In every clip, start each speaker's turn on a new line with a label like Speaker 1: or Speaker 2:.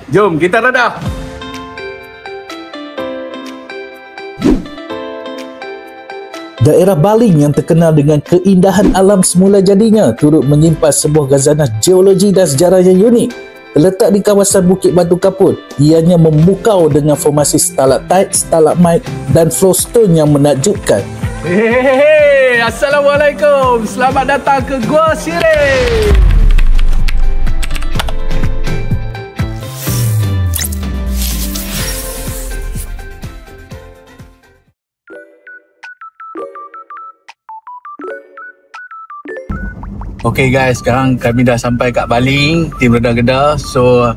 Speaker 1: Jom kita dadah.
Speaker 2: Daerah Baling yang terkenal dengan keindahan alam semula jadinya turut menyimpan sebuah khazanah geologi dan sejarah yang unik. Terletak di kawasan Bukit Batu Kapur, ianya memukau dengan formasi stalaktit, stalagmite dan flowstone yang menakjubkan.
Speaker 1: Hehehe, Assalamualaikum. Selamat datang ke Gua Sirih. Okay guys, sekarang kami dah sampai kat Baling, tim Redar Kedah. So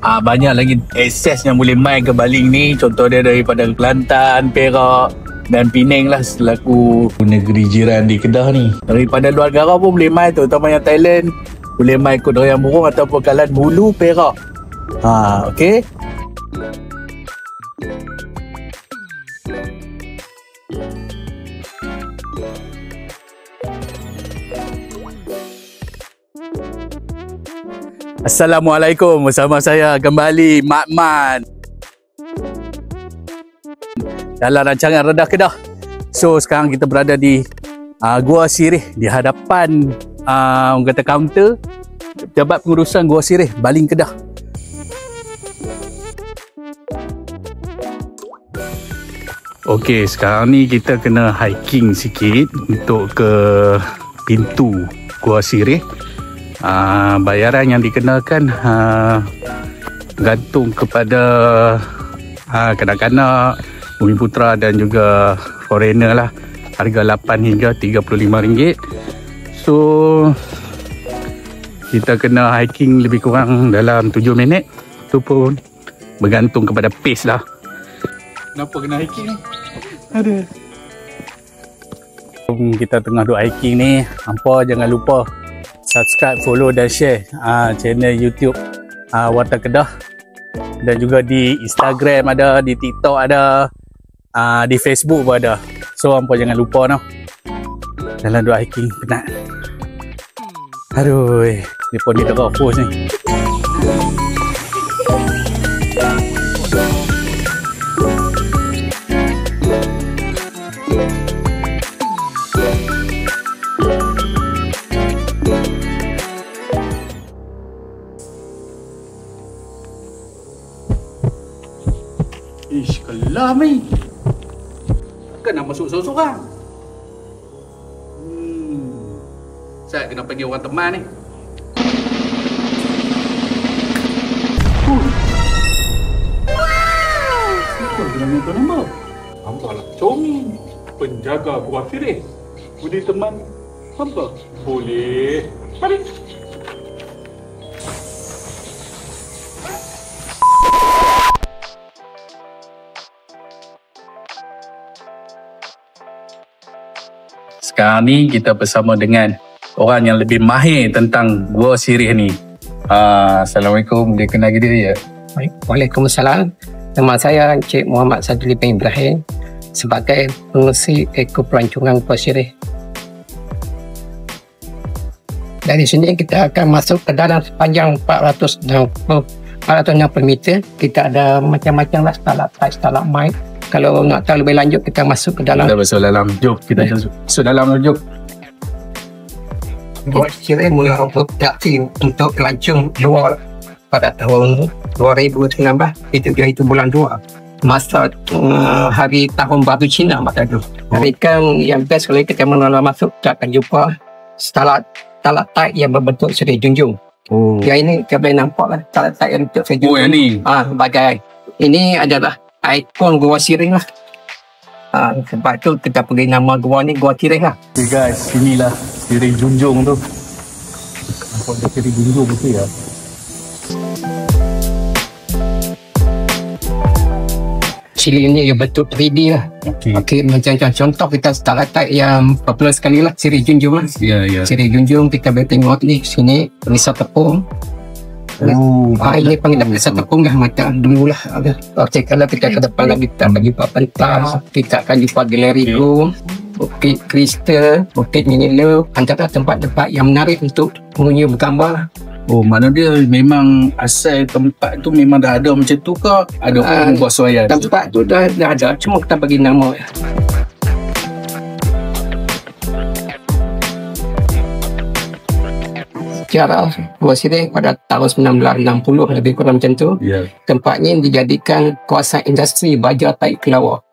Speaker 1: banyak lagi akses yang boleh main ke Baling ni. Contoh dia daripada Kelantan, Perak dan Penang lah selaku negeri jiran di Kedah ni. Daripada luar negara pun boleh main, terutama yang Thailand. Boleh main Kut Dayang Burung ataupun Kalan Bulu, Perak. Okay. Assalamualaikum, bersama saya kembali Mak Man dalam rancangan Redar Kedah. So sekarang kita berada di Gua Sirih, di hadapan orang kata kaunter Jabat Pengurusan Gua Sirih, Baling, Kedah. Okey, sekarang ni kita kena hiking sikit untuk ke pintu Gua Sirih. Bayaran yang dikenakan gantung kepada kanak-kanak, Bumi Putra dan juga foreigner lah. Harga 8 hingga RM35. So kita kena hiking lebih kurang dalam 7 minit. Itu pun bergantung kepada pace lah. Kenapa kena hiking ni? Ada. Kita tengah duk hiking ni, hampa jangan lupa subscribe, follow dan share channel YouTube Warta Kedah, dan juga di Instagram ada, di TikTok ada, di Facebook pun ada. So hampa jangan lupa noh. Dalam dua hiking penat. Aduh, ni pun dia teruk pos ni. Ish, kelam ni. Takkan nak masuk seorang-seorang. Saya kena panggil orang teman ni. Siapa kena minta nama? Hamba lah Congi, penjaga Gua Sirih. Boleh teman hamba? Boleh. Mari. Sekarang ni kita bersama dengan orang yang lebih mahir tentang Gua Sirih ni. Assalamualaikum, boleh kenal diri ya?
Speaker 3: Waalaikumsalam. Nama saya Encik Muhammad Sadli bin Ibrahim sebagai pengurusi Eko Pelancongan Gua Sirih. Dari sini kita akan masuk ke dalam sepanjang 460 meter. Kita ada macam-macam lah stalaktit, stalagmite. Kalau nak tahu lebih lanjut, kita masuk ke dalam.
Speaker 1: Kita masuk dalam. Jom, kita masuk dalam. Jom.
Speaker 3: Gua Sirih mula produksi untuk pelancong luar pada tahun 2019. Itu bulan 2. Masa hari tahun baru Cina masa itu. Hari kan yang best kalau kita mula masuk, kita akan jumpa stalaktit yang berbentuk Seri Junjung. Yang ini kita boleh nampak lah stalaktit yang berbentuk Seri Junjung.
Speaker 1: Yang ni?
Speaker 3: Sebagai ini adalah ikon Gua Sirih lah. Sebab tu kita beri nama gua ni Gua Sirih lah.
Speaker 1: Okay guys, inilah Seri Junjung tu. Nampak dia Seri Junjung betul ya?
Speaker 3: Siri ni yang bentuk 3D lah. Okey, macam contoh kita stalaktit yang popular sekali lah, Seri Junjung lah.
Speaker 1: Ya.
Speaker 3: Seri Junjung kita boleh tengok ni sini penisah tepung. Ini panggil penisah tepung lah macam dulu lah. Okey, kalau kita ke depan lagi kita bagi pentas, kita akan jumpa galeri room, bukit kristal, bukit minilove, antara tempat-tempat yang menarik untuk pengunjung bergambar.
Speaker 1: Oh, mana dia memang asal tempat tu memang dah ada macam tu ke? Ada orang buat suaian?
Speaker 3: Tempat tu dah ada, cuma kita bagi nama. Sejarah Gua Sireh pada tahun 1960 lebih kurang macam tu.
Speaker 1: Ya.
Speaker 3: Tempatnya dijadikan kawasan industri baja taik kelawar.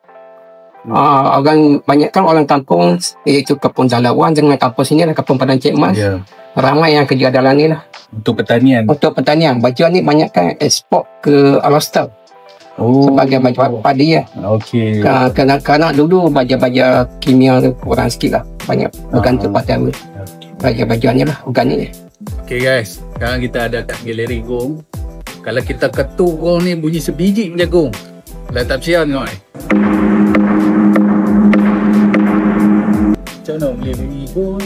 Speaker 3: Banyak kan orang kampung iaitu Kampung Dalawan dengan kampung sini adalah Kampung Padang Cik Mas.
Speaker 1: Ya.
Speaker 3: Ramai yang kerja dalam ni lah.
Speaker 1: Untuk pertanian.
Speaker 3: Untuk pertanian, baja ni banyak kan ekspor ke Alostar sebagai baju padi ya.
Speaker 1: Okey.
Speaker 3: Kanak-kanak dulu baja-baja kimia tu kurang sikit lah. Banyak bergantung pada baja-baja ni lah, organik ni.
Speaker 1: Okay guys, sekarang kita ada kat galeri gong. Kalau kita ketuk gong ni bunyi sebiji macam gong. Dah tak percaya tengok ni. Macam mana boleh bunyi gong?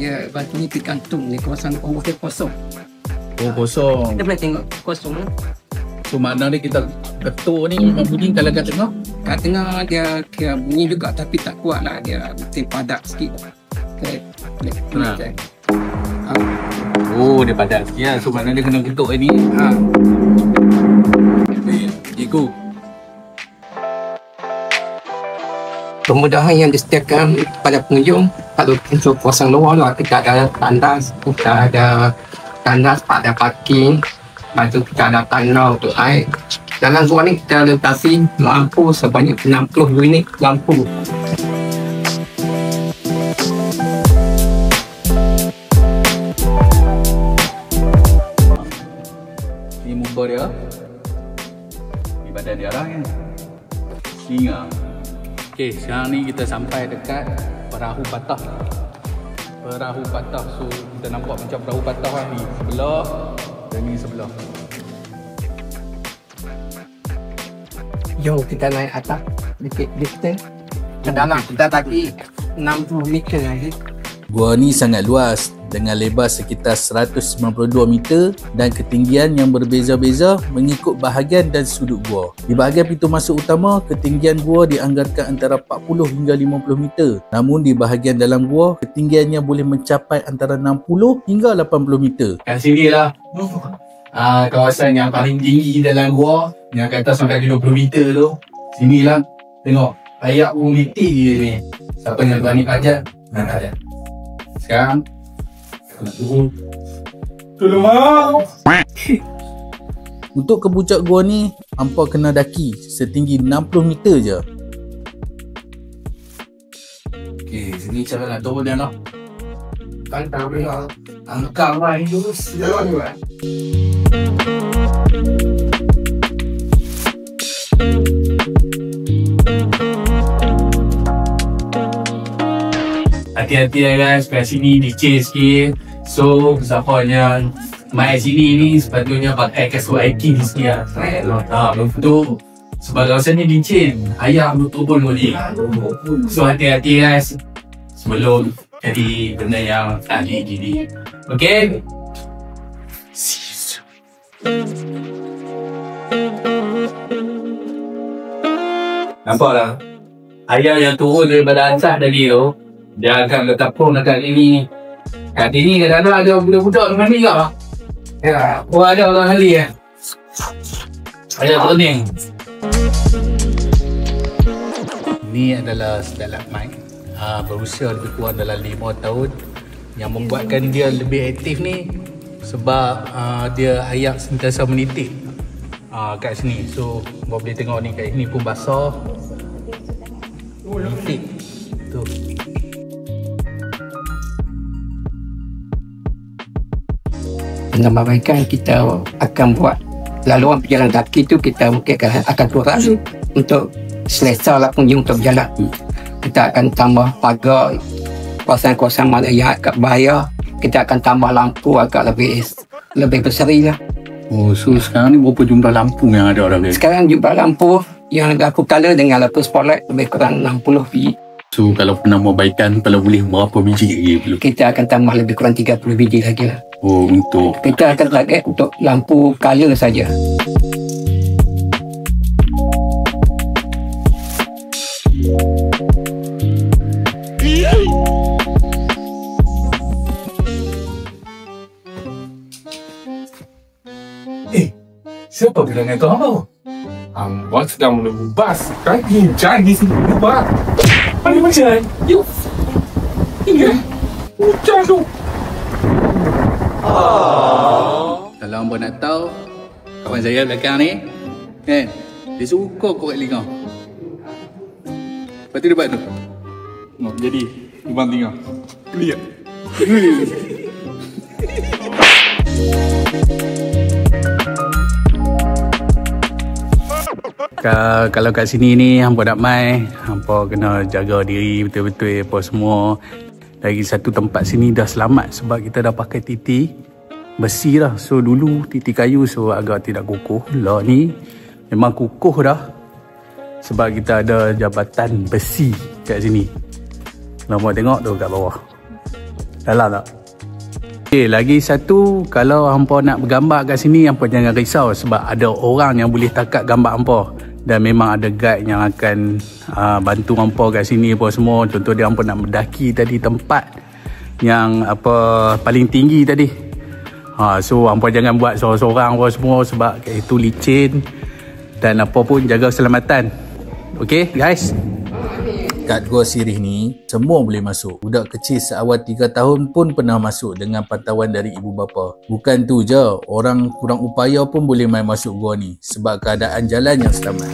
Speaker 3: Ya, batu ni tergantung ni kawasan orang kosong.
Speaker 1: Oh, kosong.
Speaker 3: Kita boleh tengok kosong lah.
Speaker 1: So makna dia kita ketuk ni memang bunyi kalau kat tengah?
Speaker 3: Kat tengah dia kira bunyi juga tapi tak kuat lah. Dia mesti padat sikit. Okay.
Speaker 1: Tenang. Oh, dia padat sikit lah. So makna dia kena ketuk ni. Cikgu.
Speaker 3: Kemudahan yang disediakan pada pengunjung kalau untuk kawasan luar lah, kita ada tandas, kita ada tandas pada parking, lepas tu kita ada tanah untuk air. Dalam ruang ni kita letakkan lampu sebanyak 60 unit lampu.
Speaker 1: Ni muka dia. Ni badan dia lah kan. Singa. Okay, sekarang ni kita sampai dekat perahu patah. Perahu patah. So kita nampak macam perahu patah lah ni sebelah dan ni sebelah.
Speaker 3: Jom kita naik atas sedikit distance. Ke dalam kita tadi 60 meter lagi.
Speaker 2: Gua ni sangat luas dengan lebar sekitar 192 meter dan ketinggian yang berbeza-beza mengikut bahagian dan sudut gua. Di bahagian pintu masuk utama, ketinggian gua dianggarkan antara 40 hingga 50 meter. Namun di bahagian dalam gua, ketinggiannya boleh mencapai antara 60 hingga 80 meter.
Speaker 1: Kat sini lah kawasan yang paling tinggi dalam gua, yang kat atas sampai 20 meter tu. Sinilah. Tengok, ayak pun meeting dia ni. Siapa yang berani pajak? Tak ada. Sekarang nak turun. Tolong mau.
Speaker 2: Untuk ke puncak gua ni, hampa kena daki setinggi 60 meter je.
Speaker 1: Okey, sini cara nak turun dia lah. Kan tak boleh lah. Angkat lah itu. Jalan juga. Hati-hati lah guys, kat sini licin sikit. So, siapa yang main sini ni sepatutnya pakai kasut hiking di sini lah. Betul. Sebab kawasan ni licin. Ayam betul pun boleh. So, hati-hati guys sebelum jadi benda yang tak gini. Okay? See you soon. Nampak lah? Ayam yang turun daripada atas tadi tu, dia akan letak pun dekat sini. Kat sini kadang-kadang ada budak-budak dengan ni tak? Ya, ada orang kali ya. Ada turning. Ini adalah stalagmite berusia lebih kurang dalam 5 tahun. Yang membuatkan dia lebih aktif ni sebab dia ayak sentiasa menitik kat sini. So, boleh tengok ni kat sini pun basah. Menitik. Tu.
Speaker 3: Menambahkan kita akan buat laluan pejalan kaki tu kita mungkin akan kurang untuk selesa lah pengunjung untuk berjalan. Kita akan tambah pagar kawasan-kawasan mana yang agak bahaya, kita akan tambah lampu agak lebih berseri lah.
Speaker 1: Oh, so sekarang ni berapa jumlah lampu yang ada orang ni?
Speaker 3: Sekarang jumlah lampu yang aku color dengan lampu spotlight lebih kurang 60 biji.
Speaker 1: So kalau penambahbaikan kalau boleh berapa biji lagi perlu?
Speaker 3: Kita akan tambah lebih kurang 30 biji lagi lah.
Speaker 1: Oh, untuk
Speaker 3: kita akan target untuk lampu color saja.
Speaker 1: Siapa bilang itu hamba?
Speaker 4: Hamba sedang menunggu bas. Kan hujan di sini, Pak.
Speaker 1: Mana hujan?
Speaker 4: Yuk. Iya. Hujan tu.
Speaker 1: Kalau hamba nak tahu, kawan saya belakang ni, kan? Dia suka korek lingah. Lepas tu dia buat tu.
Speaker 4: Oh, jadi, Ibang tinggal. Lihat.
Speaker 1: Kalau kat sini ni hampa nak mai, hampa kena jaga diri betul-betul apa semua. Lagi satu tempat sini dah selamat sebab kita dah pakai titi besi dah. So dulu titi kayu so agak tidak kukuh. Lah ni memang kukuh dah sebab kita ada jabatan besi kat sini. Nampak tengok tu kat bawah. Dalam tak? Okay, lagi satu, kalau hampa nak bergambar kat sini, hampa jangan risau sebab ada orang yang boleh takat gambar hampa. Dan memang ada guide yang akan bantu hampa kat sini apa semua. Contoh dia hampa nak mendaki tadi tempat yang apa paling tinggi tadi. So hampa jangan buat seorang-seorang apa semua sebab itu licin dan apa pun jaga keselamatan. Okay guys.
Speaker 2: Kat Gua Sirih ni, semua boleh masuk. Budak kecil seawal 3 tahun pun pernah masuk dengan pantauan dari ibu bapa. Bukan tu je, orang kurang upaya pun boleh main masuk gua ni sebab keadaan jalan yang selamat.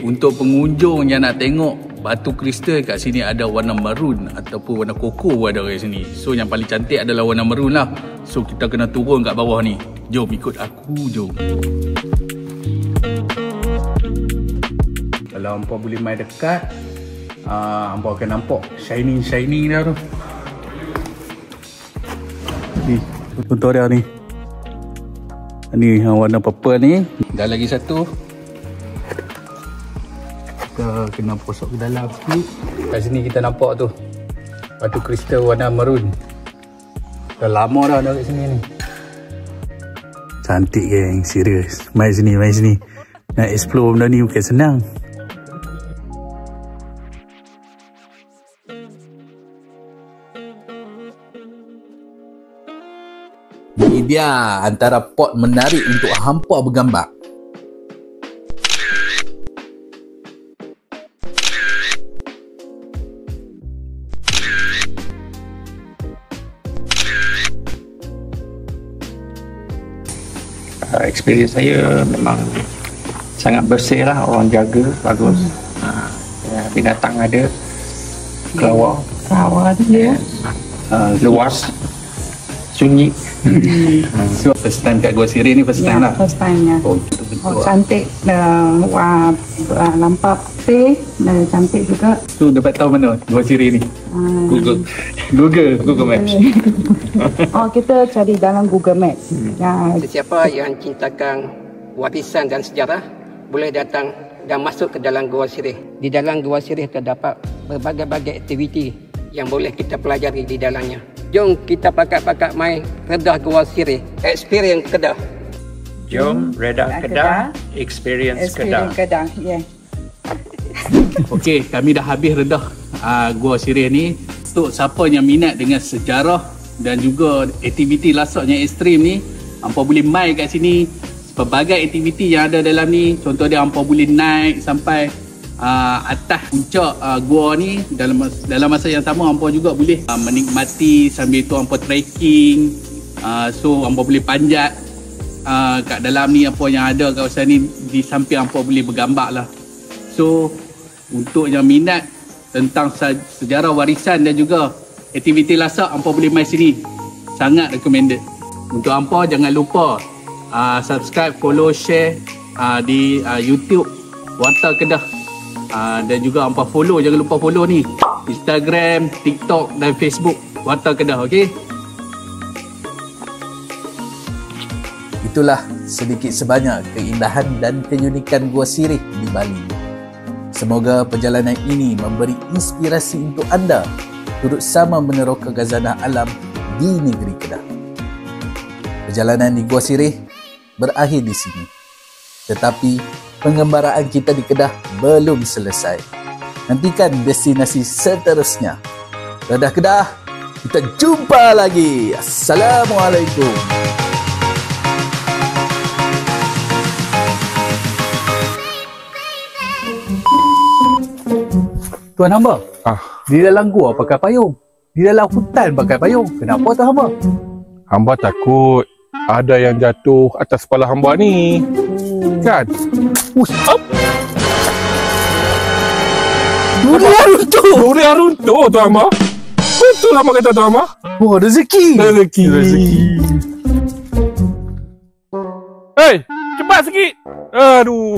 Speaker 1: Untuk pengunjung yang nak tengok batu kristal kat sini ada warna maroon ataupun warna koko ada kat sini. So yang paling cantik adalah warna maroon lah. So kita kena turun kat bawah ni. Jom ikut aku, jom. Kalau hampa boleh main dekat, hampa akan nampak shining dah tu. Ni, contoh dia ni. Ni warna purple ni. Dan lagi satu, kita kena posok ke dalam sikit. Kat sini kita nampak tu batu kristal warna maroon. Dah lama dah kat sini ni. Cantik geng, serius. Mai sini. Nak explore benda ni bukan senang.
Speaker 2: Ini dia antara pot menarik untuk hampa bergambar.
Speaker 3: Experience saya memang sangat bersih lah, orang jaga bagus. Binatang ada, kelawar
Speaker 5: dia
Speaker 3: luas, sunyi.
Speaker 1: So first time kat Gua Sirih ni first time lah.
Speaker 5: First time ya.
Speaker 1: Oh, betul-betul.
Speaker 5: Cantik, lampak putih, cantik juga.
Speaker 1: Tu dapat tahu mana Gua Sirih ni? Google Maps.
Speaker 5: Oh, kita cari dalam Google Maps.
Speaker 3: Sesiapa yang cintakan warisan dan sejarah boleh datang dan masuk ke dalam Gua Sirih. Di dalam Gua Sirih terdapat berbagai-bagai aktiviti yang boleh kita pelajari di dalamnya. Jom kita pakat-pakat main Redah Gua Sirih. Experience Kedah.
Speaker 6: Jom Redah Kedah, Experience Kedah.
Speaker 5: Yeah.
Speaker 1: Okey, kami dah habis redah Gua Sirih ni. Untuk siapa yang minat dengan sejarah dan juga aktiviti lasak yang ekstrim ni, hampa boleh main kat sini. Pelbagai aktiviti yang ada dalam ni. Contoh dia hampa boleh naik sampai atas puncak gua ni. Dalam masa yang sama hampa juga boleh menikmati sambil tu hampa trekking. So hampa boleh panjat kat dalam ni apa yang ada kawasan ni. Di samping hampa boleh bergambar lah. So untuk yang minat tentang sejarah warisan dan juga aktiviti lasak, hampa boleh main sini. Sangat recommended. Untuk hampa jangan lupa subscribe, follow, share di YouTube Warta Kedah. Dan juga hampa follow, jangan lupa follow ni Instagram, TikTok dan Facebook Warta Kedah. Okay?
Speaker 2: Itulah sedikit sebanyak keindahan dan keunikan Gua Sirih di Bali. Semoga perjalanan ini memberi inspirasi untuk anda turut sama meneroka khazanah alam di negeri Kedah. Perjalanan di Gua Sirih berakhir di sini. Tetapi pengembaraan kita di Kedah belum selesai. Nantikan destinasi seterusnya. Redah Kedah, kita jumpa lagi. Assalamualaikum.
Speaker 1: Tuan hamba,
Speaker 4: Ah,
Speaker 1: di dalam gua pakai payung. Di dalam hutan pakai payung. Kenapa tuan hamba?
Speaker 4: hamba takut ada yang jatuh atas kepala hamba ni. Kan?
Speaker 1: Dunia runtuh.
Speaker 4: Dunia runtuh tuan hamba. Betul hamba kata tuan hamba.
Speaker 1: Wah, rezeki.
Speaker 4: Rezeki. Hei, cepat sikit. Aduh.